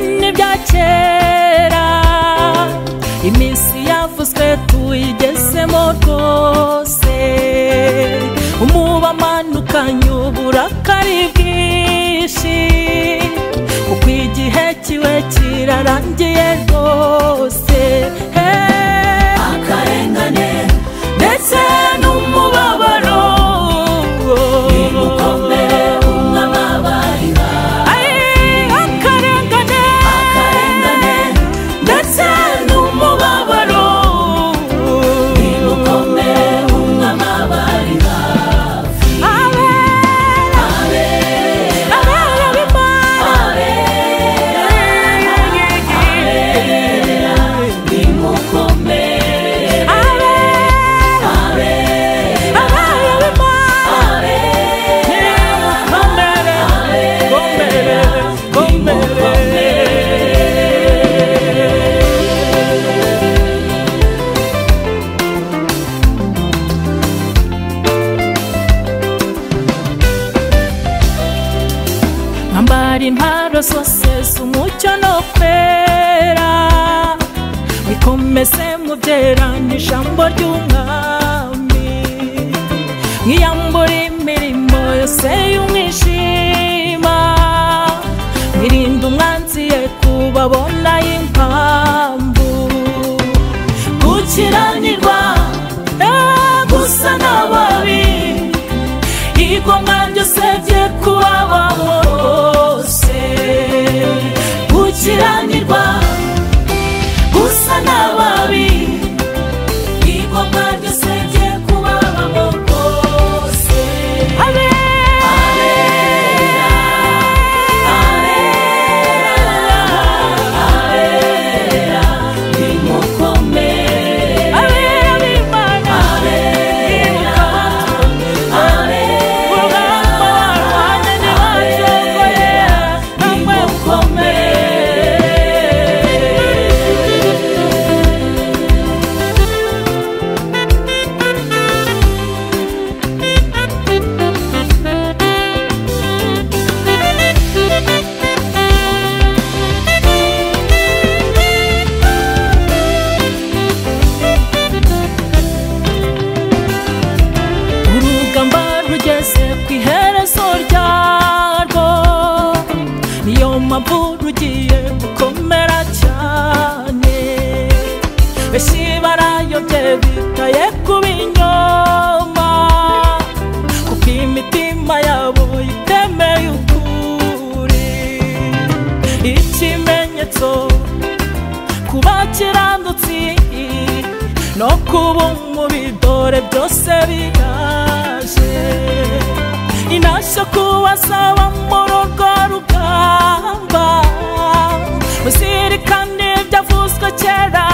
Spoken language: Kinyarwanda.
n'ibya kera iminsi yavuzwe tuyigezemo rwose umuba manukanye uburakari bwinshi kuko igihe kiwe kirarangiye rwose akarengane ndetse n'umubabaro nimukomere umwababarira akarengane ndetse n'umubabaro nimukomere umwababarira ambara intwaro zose z'umucyo no kwera wikomeze mubyeranye ijambo ry'umwami mwiyambura imirimo yose y'umwijima mwirinde umwanzi ye kubabona impamvu gukiranirwa gusa n'ababi igomwa ryose rye kubabaho rwose gukiranirwa gusa n'ababi igomwa ryose rye kubabaho rwose rugiye gukomera cyane benshi barayobye bitaye ku binyoma kuko imitima yabo itemeye ukuri ikimenyetso kuba kirandutse no kuba umubidore byose biraje inashyo kubasaba mu rugo rugamba muzirikane ibyavuzwe kera